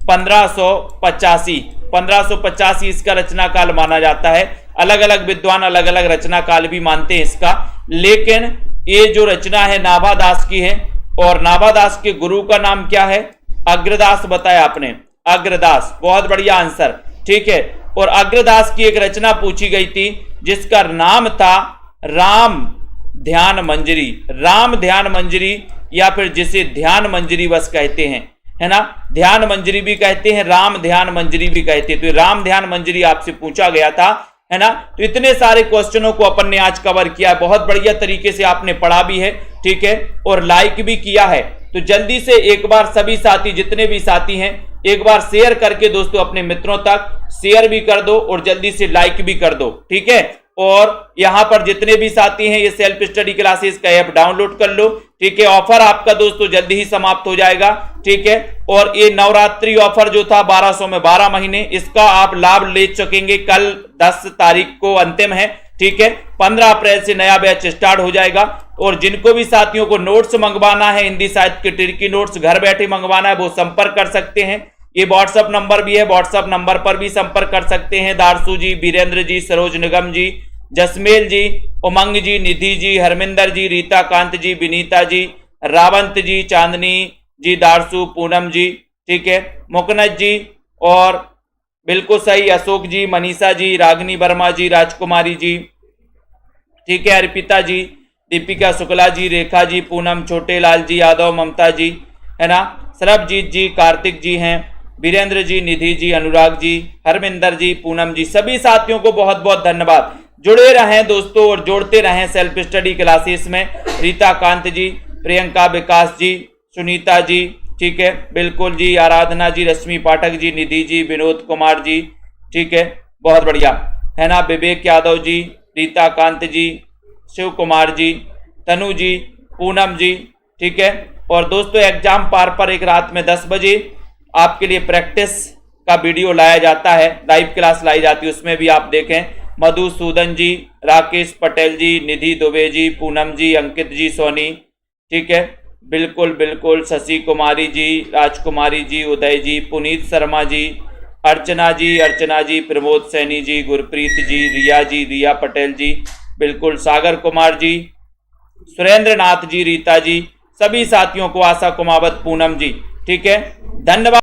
1585 इसका रचना काल माना जाता है। अलग अलग विद्वान अलग अलग रचना काल भी मानते हैं इसका, लेकिन ये जो रचना है नाभा दास की है। और नाभा दास के गुरु का नाम क्या है? अग्रदास बताया आपने, अग्रदास, बहुत बढ़िया आंसर। ठीक है, और अग्रदास की एक रचना पूछी गई थी जिसका नाम था राम ध्यान मंजरी, राम ध्यान मंजरी, या फिर जिसे ध्यान मंजरी बस कहते हैं, है ना, ध्यान मंजरी भी कहते हैं, राम ध्यान मंजरी भी कहते हैं। तो राम ध्यान मंजरी आपसे पूछा गया था, है ना। तो इतने सारे क्वेश्चनों को अपन ने आज कवर किया है, बहुत बढ़िया तरीके से आपने पढ़ा भी है, ठीक है, और लाइक भी किया है। तो जल्दी से एक बार सभी साथी, जितने भी साथी हैं, एक बार शेयर करके दोस्तों अपने मित्रों तक शेयर भी कर दो और जल्दी से लाइक भी कर दो, ठीक है। और यहां पर जितने भी साथी हैं ये सेल्फ स्टडी क्लासेस का ऐप डाउनलोड कर लो, ठीक है। ऑफर आपका दोस्तों जल्दी ही समाप्त हो जाएगा, ठीक है। और ये नवरात्रि ऑफर जो था 1200 में 12 महीने, इसका आप लाभ ले सकेंगे। कल 10 तारीख को अंतिम है, ठीक है। 15 अप्रैल से नया बैच स्टार्ट हो जाएगा। और जिनको भी साथियों को नोट्स मंगवाना है, हिंदी साहित्य के ट्रिकी नोट्स घर बैठे मंगवाना है, वो संपर्क कर सकते हैं। ये व्हाट्सएप नंबर भी है, व्हाट्सएप नंबर पर भी संपर्क कर सकते हैं। दारसू जी, वीरेंद्र जी, सरोज निगम जी, जसमेल जी, उमंग जी, निधि जी, हरमिंदर जी, रीता कांत जी, विनीता जी, रावंत जी, चांदनी जी, दारसू, पूनम जी, ठीक है, मुकनज जी, और बिल्कुल सही अशोक जी, मनीषा जी, रागनी वर्मा जी, राजकुमारी जी, ठीक है, अर्पिता जी, दीपिका शुक्ला जी, रेखा जी, पूनम, छोटे लाल जी, यादव, ममता जी, है ना, सरबजीत जी, कार्तिक जी हैं, वीरेंद्र जी, निधि जी, अनुराग जी, हरमिंदर जी, पूनम जी, सभी साथियों को बहुत बहुत धन्यवाद। जुड़े रहें दोस्तों और जोड़ते रहें सेल्फ स्टडी क्लासेस में। रीता कांत जी, प्रियंका, विकास जी, सुनीता जी, ठीक है, बिल्कुल जी, आराधना जी, रश्मि पाठक जी, निधि जी, विनोद कुमार जी, ठीक है, बहुत बढ़िया, है ना, विवेक यादव जी, रीता कांत जी, शिव कुमार जी, तनु जी, पूनम जी, ठीक है। और दोस्तों एग्जाम पार पर एक रात में 10 बजे आपके लिए प्रैक्टिस का वीडियो लाया जाता है, लाइव क्लास लाई जाती है, उसमें भी आप देखें। मधुसूदन जी, राकेश पटेल जी, निधि दुबे जी, पूनम जी, अंकित जी, सोनी, ठीक है, बिल्कुल बिल्कुल, शशि कुमारी जी, राजकुमारी जी, उदय जी, पुनीत शर्मा जी, अर्चना जी, प्रमोद सैनी जी, गुरप्रीत जी, रिया पटेल जी, बिल्कुल, सागर कुमार जी, सुरेंद्र नाथ जी, रीता जी, सभी साथियों को, आशा कुमावत, पूनम जी, ठीक है, धन्यवाद।